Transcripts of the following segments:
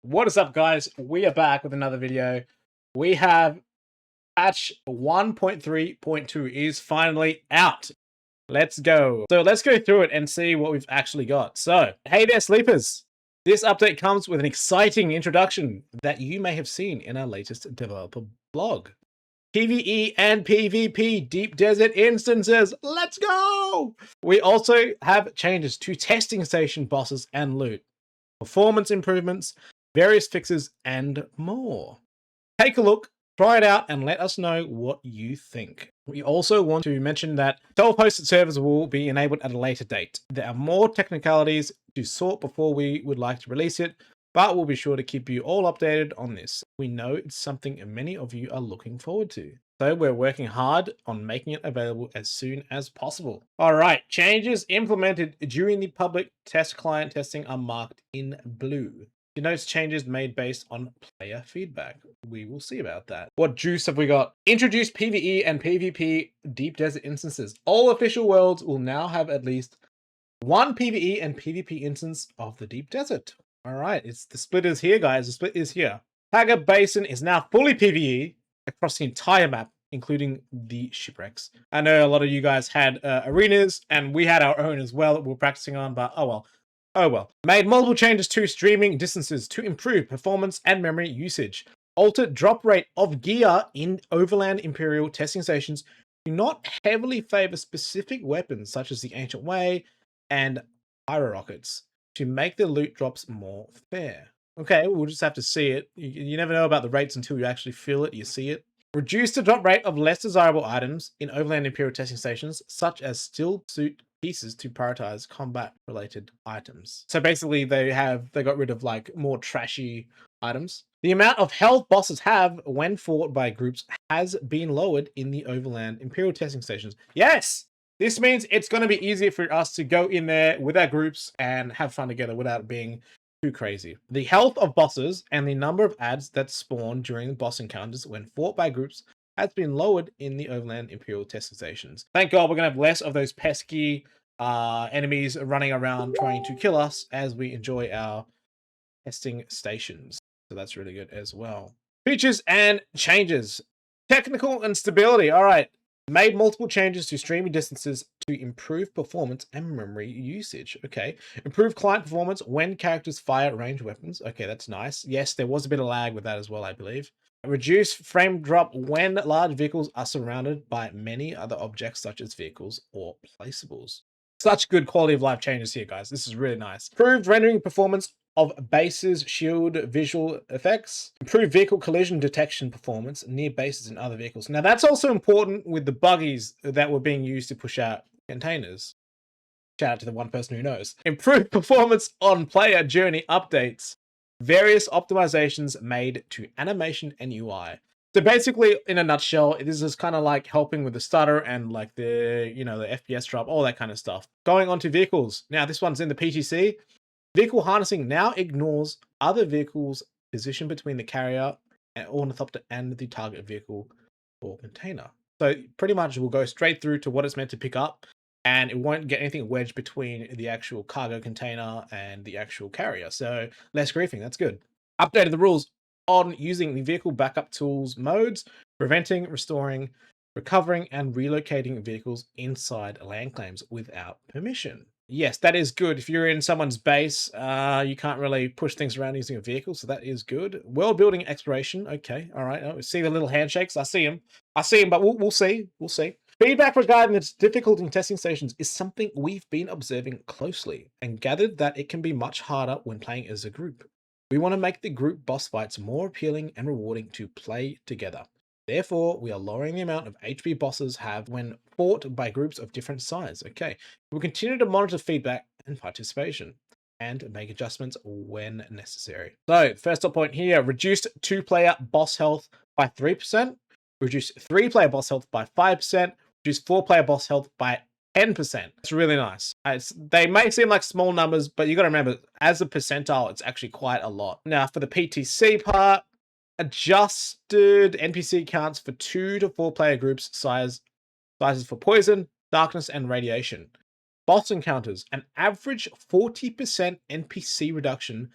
What is up, guys? We are back with another video. We have patch 1.3.2 is finally out. Let's go. So let's go through it and see what we've actually got. So, hey there, sleepers. This update comes with an exciting introduction that you may have seen in our latest developer blog. PvE and PvP deep desert instances. Let's go! We also have changes to testing station bosses and loot, performance improvements, various fixes, and more. Take a look, try it out, and let us know what you think. We also want to mention that self-hosted servers will be enabled at a later date. There are more technicalities to sort before we would like to release it, but we'll be sure to keep you all updated on this. We know it's something many of you are looking forward to, so we're working hard on making it available as soon as possible. Alright, changes implemented during the public test client testing are marked in blue. You notice changes made based on player feedback. We will see about that. What juice have we got? Introduce PvE and PvP deep desert instances. All official worlds will now have at least one PvE and PvP instance of the deep desert. Alright, it's the split is here, guys. The split is here. Haga Basin is now fully PvE across the entire map, including the shipwrecks. I know a lot of you guys had arenas, and we had our own as well that we were practicing on, but oh well. Oh well. Made multiple changes to streaming distances to improve performance and memory usage. Altered drop rate of gear in Overland Imperial testing stations do not heavily favor specific weapons such as the Ancient Way and Pyro Rockets to make the loot drops more fair. Okay, we'll just have to see it. You never know about the rates until you actually feel it, you see it. Reduce the drop rate of less desirable items in Overland Imperial testing stations, such as steel suit pieces, to prioritize combat related items. So basically they got rid of like more trashy items. The amount of health bosses have when fought by groups has been lowered in the Overland Imperial testing stations. Yes! This means it's going to be easier for us to go in there with our groups and have fun together without being too crazy. The health of bosses and the number of adds that spawn during boss encounters when fought by groups has been lowered in the Overland Imperial testing stations. Thank God we're going to have less of those pesky enemies running around trying to kill us as we enjoy our testing stations. So that's really good as well. Features and changes. Technical and stability. All right. Made multiple changes to streaming distances to improve performance and memory usage. Okay. Improve client performance when characters fire ranged weapons. Okay, that's nice. Yes, there was a bit of lag with that as well, I believe. Reduce frame drop when large vehicles are surrounded by many other objects such as vehicles or placeables. Such good quality of life changes here, guys. This is really nice. Improved rendering performance of bases, shield visual effects. Improved vehicle collision detection performance near bases and other vehicles. Now that's also important with the buggies that were being used to push out containers. Shout out to the one person who knows. Improved performance on player journey updates. Various optimizations made to animation and UI. So basically, in a nutshell, this is kind of like helping with the stutter and like the, the FPS drop, all that kind of stuff. Going on to vehicles. Now, this one's in the PTC. Vehicle harnessing now ignores other vehicles' position between the carrier, ornithopter, and the target vehicle or container. So pretty much we'll go straight through to what it's meant to pick up, and it won't get anything wedged between the actual cargo container and the actual carrier. So less griefing, that's good. Updated the rules on using the vehicle backup tools modes, preventing, restoring, recovering, and relocating vehicles inside land claims without permission. Yes, that is good. If you're in someone's base, you can't really push things around using a vehicle, so that is good. Worldbuilding Exploration. Okay, all right. Oh, see the little handshakes? I see them, but we'll see. We'll see. Feedback regarding its difficulty in testing stations is something we've been observing closely and gathered that it can be much harder when playing as a group. We want to make the group boss fights more appealing and rewarding to play together. Therefore, we are lowering the amount of HP bosses have when fought by groups of different size. Okay, we'll continue to monitor feedback and participation and make adjustments when necessary. So, first up point here, reduced 2-player boss health by 3%, reduced 3-player boss health by 5%, reduced 4-player boss health by 10%. It's really nice. They may seem like small numbers, but you got to remember, as a percentile, it's actually quite a lot. Now, for the PTC part, adjusted NPC counts for 2 to 4 player groups, sizes for poison, darkness, and radiation. Boss encounters, an average 40% NPC reduction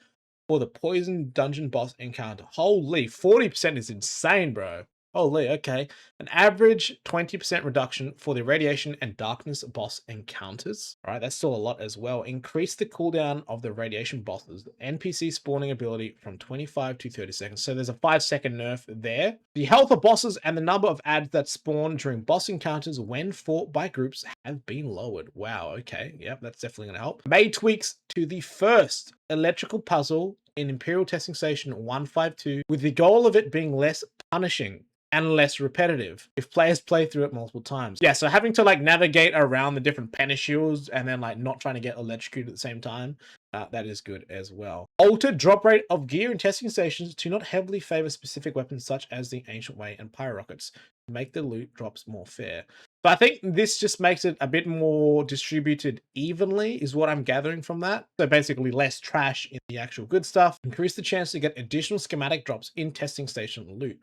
for the poison dungeon boss encounter. Holy, 40% is insane, bro. Holy, okay. An average 20% reduction for the radiation and darkness boss encounters. All right, that's still a lot as well. Increase the cooldown of the radiation bosses. NPC spawning ability from 25 to 30 seconds. So there's a 5-second nerf there. The health of bosses and the number of adds that spawn during boss encounters when fought by groups have been lowered. Wow, okay. Yep, that's definitely going to help. Made tweaks to the first electrical puzzle in Imperial Testing Station 152 with the goal of it being less punishing and less repetitive if players play through it multiple times. Yeah, so having to like navigate around the different penny shields and then like not trying to get electrocuted at the same time, that is good as well. Altered drop rate of gear in testing stations to not heavily favor specific weapons such as the Ancient Way and Pyro Rockets to make the loot drops more fair. But I think this just makes it a bit more distributed evenly is what I'm gathering from that. So basically less trash in the actual good stuff. Increase the chance to get additional schematic drops in testing station loot.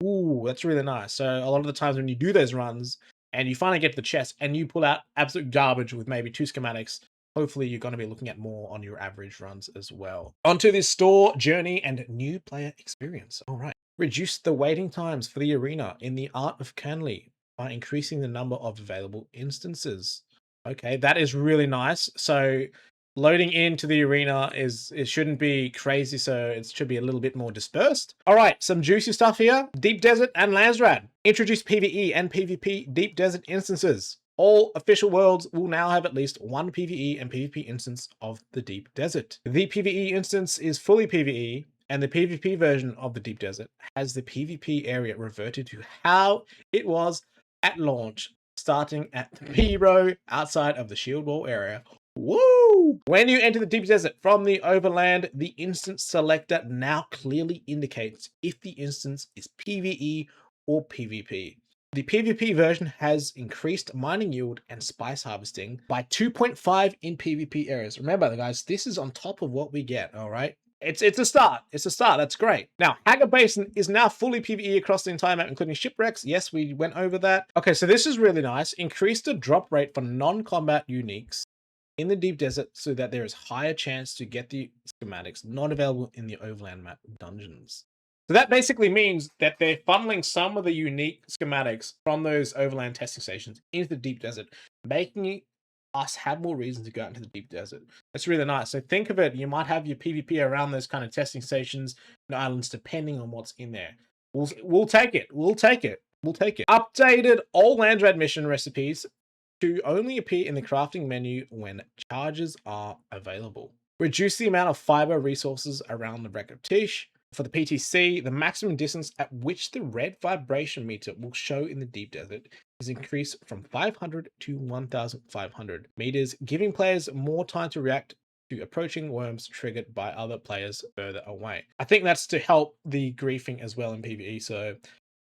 Ooh, that's really nice. So a lot of the times when you do those runs and you finally get to the chest and you pull out absolute garbage with maybe 2 schematics, hopefully you're going to be looking at more on your average runs as well. Onto this store journey and new player experience. All right. Reduce the waiting times for the arena in the Art of Canley by increasing the number of available instances. Okay, that is really nice. So loading into the arena it shouldn't be crazy, so it should be a little bit more dispersed. All right, some juicy stuff here. Deep Desert and Landsraad. Introduce PvE and PvP Deep Desert instances. All official worlds will now have at least one PvE and PvP instance of the Deep Desert. The PvE instance is fully PvE, and the PvP version of the Deep Desert has the PvP area reverted to how it was at launch, starting at the P row outside of the shield wall area. Woo! When you enter the Deep Desert from the overland, the instance selector now clearly indicates if the instance is PvE or PvP. The PvP version has increased mining yield and spice harvesting by 2.5 in PvP areas. Remember, guys, this is on top of what we get, all right? It's a start. It's a start. That's great. Now, Hagar Basin is now fully PvE across the entire map, including shipwrecks. Yes, we went over that. Okay, so this is really nice. Increase the drop rate for non-combat uniques in the Deep Desert so that there is higher chance to get the schematics not available in the overland map dungeons. So that basically means that they're funneling some of the unique schematics from those overland testing stations into the Deep Desert, making us have more reason to go out into the Deep Desert. That's really nice. So think of it, you might have your PvP around those kind of testing stations and islands depending on what's in there. We'll take it. We'll take it. We'll take it. Updated all Landsraad mission recipes to only appear in the crafting menu when charges are available. Reduce the amount of fiber resources around the Wreck of Tish. For the PTC, the maximum distance at which the red vibration meter will show in the Deep Desert is increased from 500 to 1,500 meters, giving players more time to react to approaching worms triggered by other players further away. I think that's to help the griefing as well in PvE, so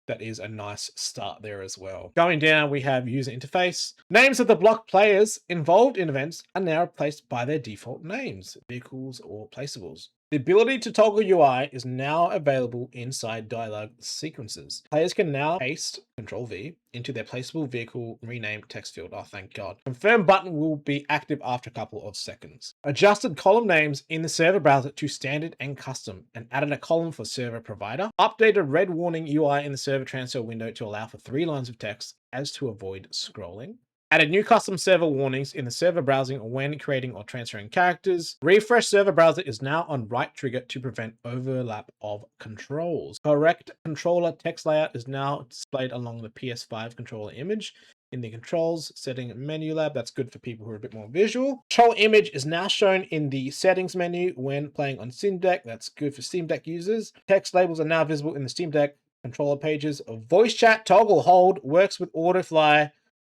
that is a nice start there as well. Going down, we have user interface. Names of the block players involved in events are now replaced by their default names, vehicles or placeables. The ability to toggle UI is now available inside dialogue sequences. Players can now paste Control V into their placeable vehicle rename text field. Oh, thank God. Confirm button will be active after a couple of seconds. Adjusted column names in the server browser to standard and custom and added a column for server provider. Updated red warning UI in the server transfer window to allow for 3 lines of text as to avoid scrolling. Added new custom server warnings in the server browsing when creating or transferring characters. Refresh server browser is now on right trigger to prevent overlap of controls. Correct controller text layout is now displayed along the PS5 controller image in the controls setting menu lab. That's good for people who are a bit more visual. Control image is now shown in the settings menu when playing on Steam Deck. That's good for Steam Deck users. Text labels are now visible in the Steam Deck controller pages. Voice chat toggle hold works with autofly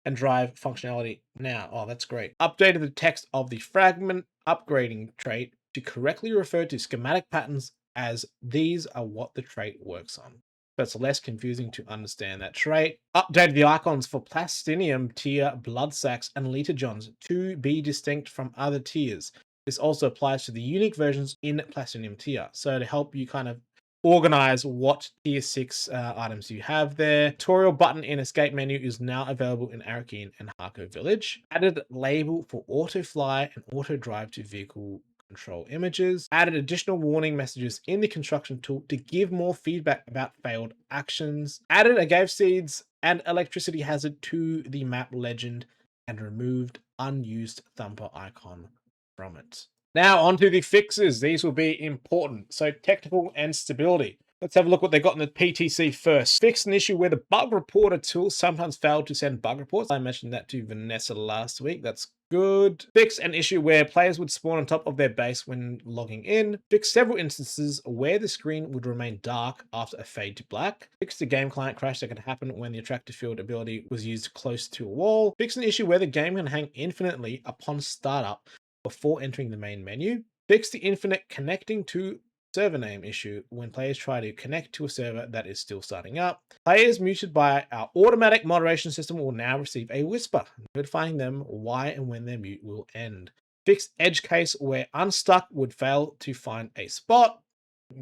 and drive functionality now. Oh, that's great. Updated the text of the fragment upgrading trait to correctly refer to schematic patterns as these are what the trait works on. So it's less confusing to understand that trait. Updated the icons for Plastinium tier blood sacks and Litajohns to be distinct from other tiers. This also applies to the unique versions in Plastinium tier. So to help you kind of organize what tier 6 items you have there. Tutorial button in escape menu is now available in Arakeen and Harko Village. Added label for auto fly and auto drive to vehicle control images, added additional warning messages in the construction tool to give more feedback about failed actions, added a gave seeds and electricity hazard to the map legend, and removed unused thumper icon from it. Now onto the fixes. These will be important. So technical and stability. Let's have a look what they got in the PTC first. Fixed an issue where the bug reporter tool sometimes failed to send bug reports. I mentioned that to Vanessa last week. That's good. Fix an issue where players would spawn on top of their base when logging in. Fix several instances where the screen would remain dark after a fade to black. Fix the game client crash that could happen when the attractive field ability was used close to a wall. Fix an issue where the game can hang infinitely upon startup before entering the main menu. Fix the infinite connecting to server name issue when players try to connect to a server that is still starting up. Players muted by our automatic moderation system will now receive a whisper, notifying them why and when their mute will end. Fix edge case where unstuck would fail to find a spot.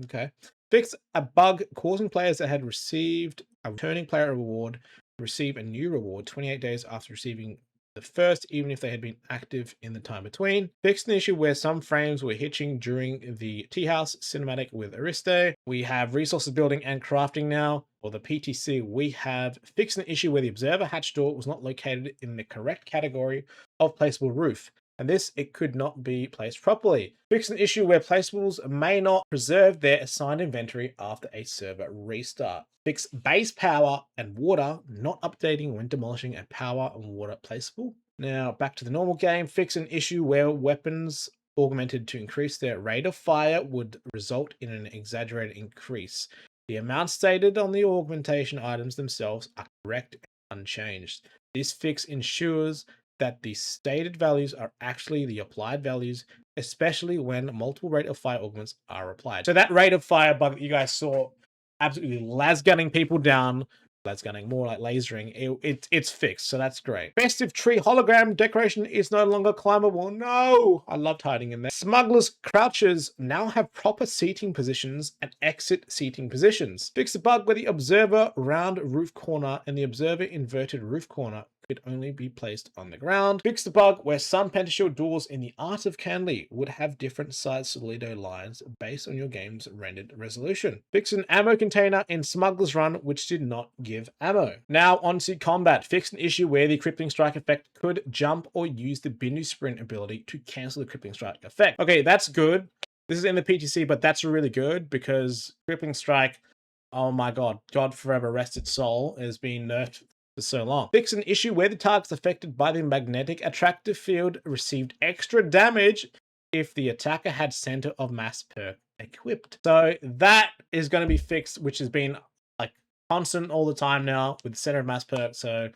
Okay. Fix a bug causing players that had received a returning player reward receive a new reward 28 days after receiving the first, even if they had been active in the time between. Fixed an issue where some frames were hitching during the Tea House cinematic with Ariste. We have resources building and crafting now. For the PTC, we have fixed an issue where the observer hatch door was not located in the correct category of placeable roof, and this, it could not be placed properly. Fix an issue where placeables may not preserve their assigned inventory after a server restart. Fix base power and water not updating when demolishing a power and water placeable. Now back to the normal game. Fix an issue where weapons augmented to increase their rate of fire would result in an exaggerated increase. The amount stated on the augmentation items themselves are correct and unchanged. This fix ensures that the stated values are actually the applied values, especially when multiple rate of fire augments are applied. So that rate of fire bug that you guys saw, absolutely lasgunning people down, lasgunning more like lasering, it's fixed, so that's great. Festive tree hologram decoration is no longer climbable. No, I loved hiding in there. Smugglers crouches now have proper seating positions and exit seating positions. Fix the bug where the observer round roof corner and the observer inverted roof corner could only be placed on the ground. Fix the bug where some pentashield doors in the Art of Canly would have different size Solido lines based on your game's rendered resolution. Fix an ammo container in Smuggler's Run which did not give ammo. Now onto combat. Fix an issue where the Crippling Strike effect could jump or use the Bindu Sprint ability to cancel the Crippling Strike effect. Okay, that's good. This is in the PTC, but that's really good because Crippling Strike, oh my god, God forever rest its soul, has been nerfed for so long. Fix an issue where the targets affected by the magnetic attractive field received extra damage if the attacker had center of mass perk equipped. So that is going to be fixed, which has been like constant all the time now with center of mass perk. So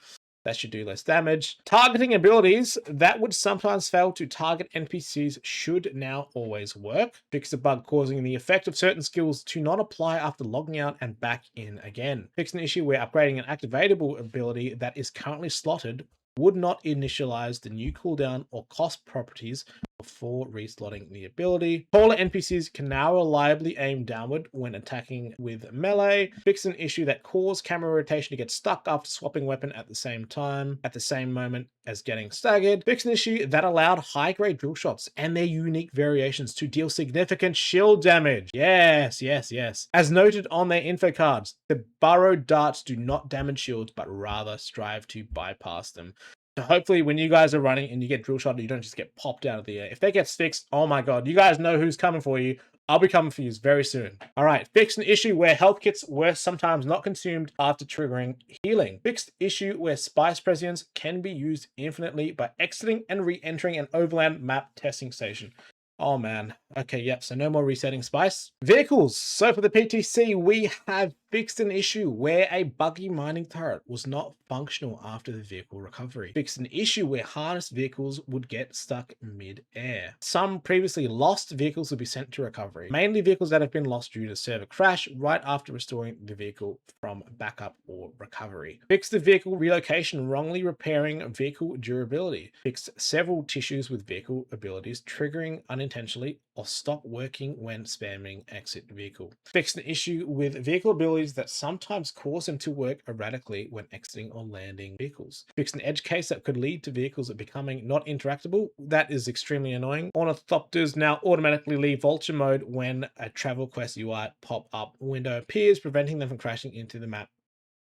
that should do less damage. Targeting abilities that would sometimes fail to target NPCs should now always work. Fix the bug causing the effect of certain skills to not apply after logging out and back in again. Fix an issue where upgrading an activatable ability that is currently slotted would not initialize the new cooldown or cost properties before reslotting the ability. Taller NPCs can now reliably aim downward when attacking with melee. Fix an issue that caused camera rotation to get stuck after swapping weapon at the same time, at the same moment as getting staggered. Fix an issue that allowed high-grade drill shots and their unique variations to deal significant shield damage. Yes, yes, yes. As noted on their info cards, the burrowed darts do not damage shields, but rather strive to bypass them. So hopefully when you guys are running and you get drill shot, you don't just get popped out of the air. If that gets fixed, oh my god, you guys know who's coming for you. I'll be coming for you very soon. All right, fix an issue where health kits were sometimes not consumed after triggering healing. Fixed issue where spice prescience can be used infinitely by exiting and re-entering an overland map testing station. Oh man. Okay, yep, so no more resetting spice. Vehicles. So for the PTC, we have fixed an issue where a buggy mining turret was not functional after the vehicle recovery. Fixed an issue where harnessed vehicles would get stuck mid-air. Some previously lost vehicles will be sent to recovery, mainly vehicles that have been lost due to server crash right after restoring the vehicle from backup or recovery. Fixed the vehicle relocation, wrongly repairing vehicle durability. Fixed several tissues with vehicle abilities, triggering unintended unintentionally or stop working when spamming exit vehicle. Fixed an issue with vehicle abilities that sometimes cause them to work erratically when exiting or landing vehicles. Fixed an edge case that could lead to vehicles becoming not interactable. That is extremely annoying. Ornithopters now automatically leave vulture mode when a travel quest UI pop-up window appears, preventing them from crashing into the map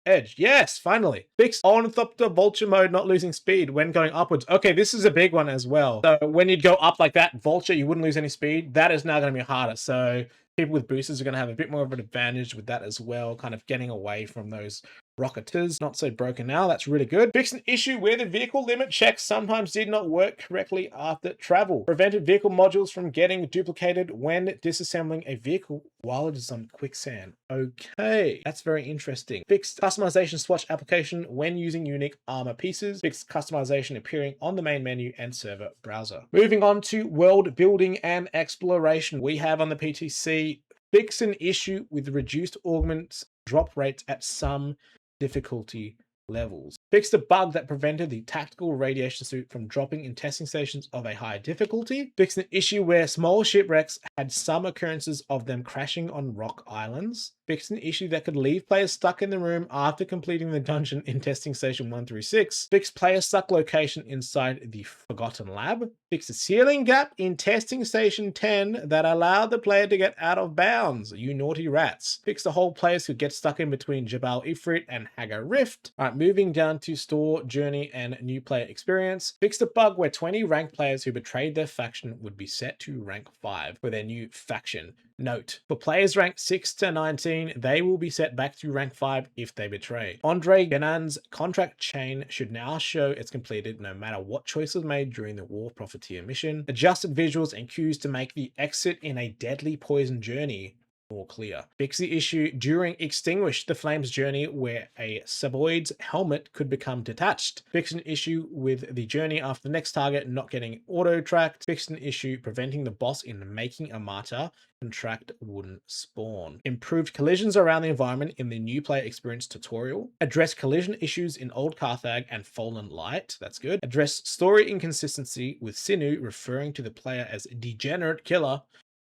edge. Yes, finally. Fixed ornithopter vulture mode not losing speed when going upwards. Okay, this is a big one as well. So when you'd go up like that, vulture, you wouldn't lose any speed. That is now going to be harder. So people with boosters are going to have a bit more of an advantage with that as well, kind of getting away from those rocketers. Not so broken now. That's really good. Fixed an issue where the vehicle limit checks sometimes did not work correctly after travel. Prevented vehicle modules from getting duplicated when disassembling a vehicle while it is on quicksand. Okay, that's very interesting. Fixed customization swatch application when using unique armor pieces. Fixed customization appearing on the main menu and server browser. Moving on to world building and exploration. We have on the PTC fix an issue with reduced augments drop rates at some difficulty levels. Fixed a bug that prevented the tactical radiation suit from dropping in testing stations of a high difficulty. Fixed an issue where small shipwrecks had some occurrences of them crashing on rock islands. Fixed an issue that could leave players stuck in the room after completing the dungeon in testing station 1 through 6. Fixed player stuck location inside the Forgotten Lab. Fixed a ceiling gap in testing station 10 that allowed the player to get out of bounds. You naughty rats. Fixed the whole players could get stuck in between Jabal Ifrit and Hagar Rift. Alright, moving down to store, journey, and new player experience. Fixed a bug where 20 ranked players who betrayed their faction would be set to rank 5 for their new faction. Note, for players ranked 6 to 19, they will be set back to rank 5 if they betray. Andre Ganan's contract chain should now show it's completed no matter what choice was made during the War Profiteer mission. Adjusted visuals and cues to make the exit in a deadly poison journey more clear. Fix the issue during Extinguish the Flames journey where a Saboid's helmet could become detached. Fix an issue with the journey after the next target not getting auto-tracked. Fix an issue preventing the boss in making a martyr contract wouldn't spawn. Improved collisions around the environment in the new player experience tutorial. Address collision issues in Old Carthag and Fallen Light. That's good. Address story inconsistency with Sinu referring to the player as Degenerate Killer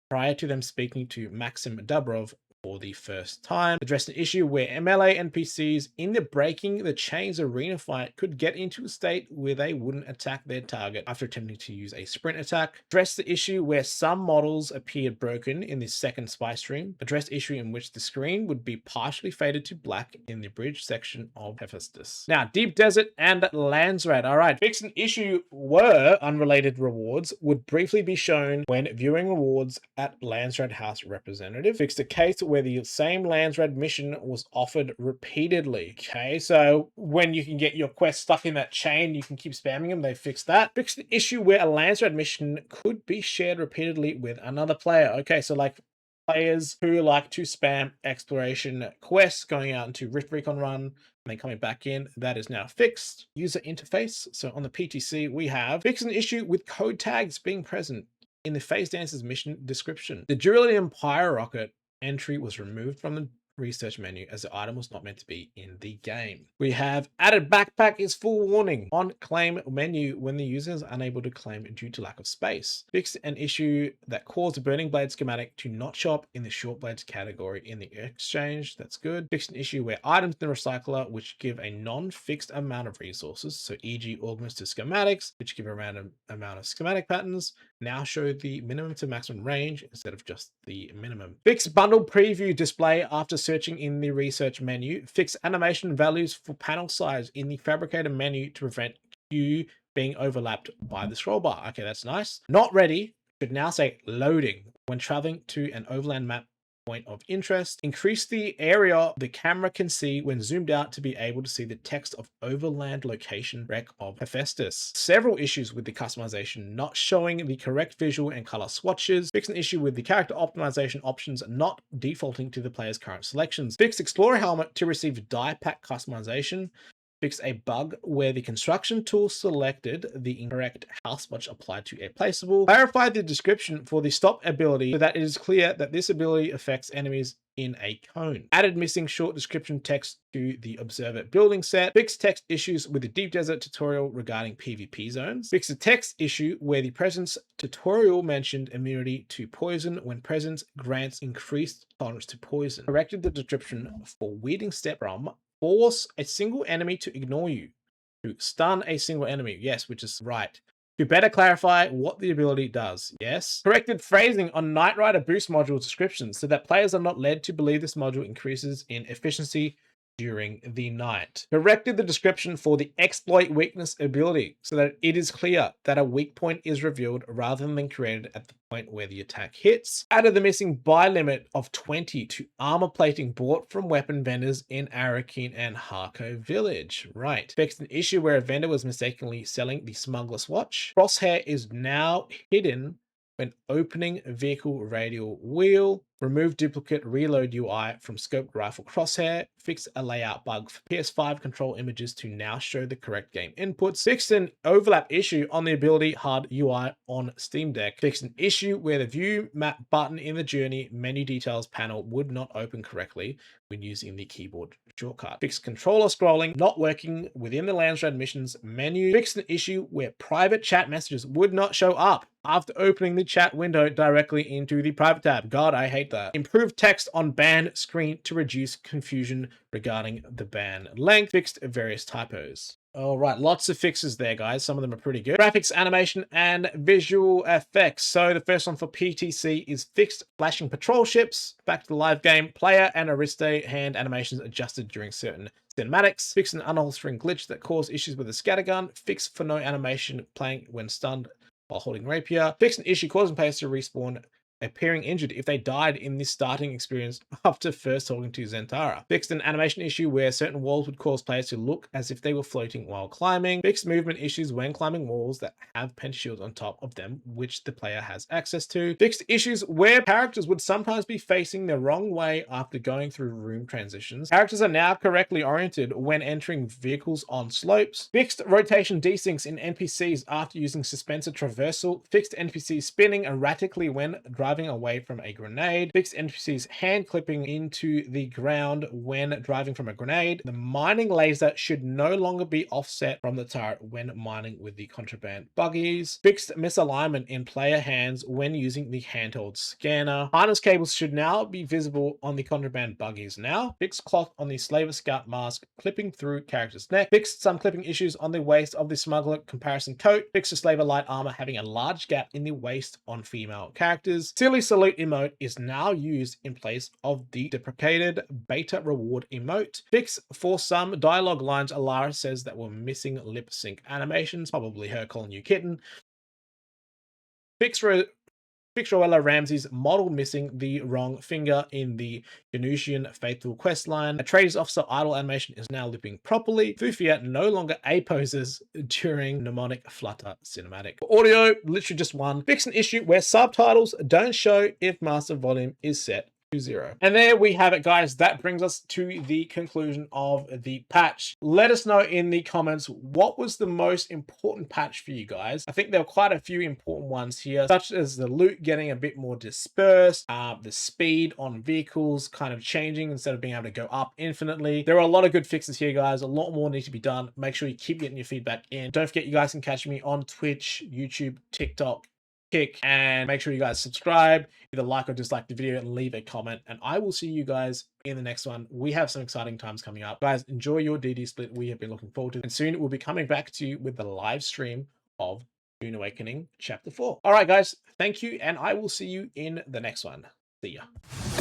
prior to them speaking to Maxim Dubrov for the first time. Addressed an issue where MLA NPCs in the Breaking the Chains arena fight could get into a state where they wouldn't attack their target after attempting to use a sprint attack. Addressed the issue where some models appeared broken in the second spy stream. Addressed issue in which the screen would be partially faded to black in the bridge section of Hephaestus. Now, Deep Desert and Landsraad. Alright, fixed an issue where unrelated rewards would briefly be shown when viewing rewards at Landsraad House Representative. Fixed a case where the same Landsraad mission was offered repeatedly. Okay, so when you can get your quest stuck in that chain, you can keep spamming them. They fixed that. Fixed the issue where a Landsraad mission could be shared repeatedly with another player. Okay, so like players who like to spam exploration quests, going out into Rift Recon Run, and then coming back in, that is now fixed. User interface. So on the PTC, we have fixed an issue with code tags being present in the Phase Dancer's mission description. The Durillium Pyre Rocket entry was removed from the research menu as the item was not meant to be in the game. We have added backpack is full warning on claim menu when the user is unable to claim due to lack of space. Fixed an issue that caused the Burning Blade schematic to not show up in the short blades category in the exchange. That's good. Fixed an issue where items in the recycler which give a non-fixed amount of resources, so e.g. augments to schematics, which give a random amount of schematic patterns, now show the minimum to maximum range instead of just the minimum. Fixed bundle preview display after searching in the research menu. Fixed animation values for panel size in the fabricator menu to prevent queue being overlapped by the scroll bar. Okay, that's nice. Not ready should now say loading when traveling to an overland map point of interest. Increase the area the camera can see when zoomed out to be able to see the text of overland location rec of Hephaestus. Several issues with the customization not showing the correct visual and color swatches. Fix an issue with the character optimization options not defaulting to the player's current selections. Fix Explorer helmet to receive die pack customization. fixed a bug where the construction tool selected the incorrect house much applied to a placeable, clarified the description for the stop ability so that it is clear that this ability affects enemies in a cone, added missing short description text to the observer building set, fixed text issues with the Deep Desert tutorial regarding PvP zones, fixed a text issue where the presence tutorial mentioned immunity to poison when presence grants increased tolerance to poison, corrected the description for weeding step from force a single enemy to ignore you to stun a single enemy, yes, which is right, to better clarify what the ability does, yes. Corrected phrasing on Knight Rider boost module descriptions so that players are not led to believe this module increases in efficiency during the night. Corrected the description for the exploit weakness ability so that it is clear that a weak point is revealed rather than created at the point where the attack hits. Added the missing buy limit of 20 to armor plating bought from weapon vendors in Arakeen and Harko Village. Right. Fixed an issue where a vendor was mistakenly selling the Smuggler's Watch. Crosshair is now hidden when opening vehicle radial wheel. Remove duplicate reload UI from scoped rifle crosshair. Fix a layout bug for PS5 control images to now show the correct game inputs. Fixed an overlap issue on the ability hard UI on Steam Deck. Fixed an issue where the view map button in the journey menu details panel would not open correctly when using the keyboard shortcut. Fixed controller scrolling not working within the Landsraad missions menu. Fixed an issue where private chat messages would not show up after opening the chat window directly into the private tab. God, I hate that. Improved text on ban screen to reduce confusion regarding the ban length. Fixed various typos. All right, lots of fixes there, guys. Some of them are pretty good. Graphics, animation, and visual effects. So the first one for PTC is fixed flashing patrol ships. Back to the live game. Player and Ariste hand animations adjusted during certain cinematics. Fixed an unholstering glitch that caused issues with the scattergun. Fixed for no animation playing when stunned while holding rapier. Fixed an issue causing players to respawn appearing injured if they died in this starting experience after first talking to Zentara. Fixed an animation issue where certain walls would cause players to look as if they were floating while climbing. Fixed movement issues when climbing walls that have pentashields on top of them, which the player has access to. Fixed issues where characters would sometimes be facing the wrong way after going through room transitions. Characters are now correctly oriented when entering vehicles on slopes. Fixed rotation desyncs in NPCs after using suspensor traversal. Fixed NPCs spinning erratically when driving away from a grenade. Fixed NPCs hand clipping into the ground when driving from a grenade. The mining laser should no longer be offset from the turret when mining with the contraband buggies. Fixed misalignment in player hands when using the handheld scanner. Harness cables should now be visible on the contraband buggies now. Fixed cloth on the Slaver Scout mask clipping through character's neck. Fixed some clipping issues on the waist of the smuggler comparison coat. Fixed the Slaver light armor having a large gap in the waist on female characters. Silly Salute emote is now used in place of the deprecated beta reward emote. Fix for some dialogue lines Alara says that were missing lip sync animations, probably her calling you kitten. Fix Roella Ramsey's model missing the wrong finger in the Venusian Faithful questline. A Trader's Officer idle animation is now looping properly. Fufia no longer A-poses during mnemonic flutter cinematic. Audio, literally just one. Fix an issue where subtitles don't show if master volume is set to 0. And there we have it, guys. That brings us to the conclusion of the patch. Let us know in the comments what was the most important patch for you guys. I think there were quite a few important ones here, such as the loot getting a bit more dispersed, the speed on vehicles kind of changing instead of being able to go up infinitely. There are a lot of good fixes here, guys. A lot more need to be done. Make sure you keep getting your feedback in. Don't forget, you guys can catch me on Twitch, YouTube, TikTok, Kick, and make sure you guys subscribe, either like or dislike the video, and leave a comment, and I will see you guys in the next one. We have some exciting times coming up, guys. Enjoy your DD split. We have been looking forward to it, and soon we'll be coming back to you with the live stream of Dune Awakening Chapter 4. All right, guys, thank you, and I will see you in the next one. See ya.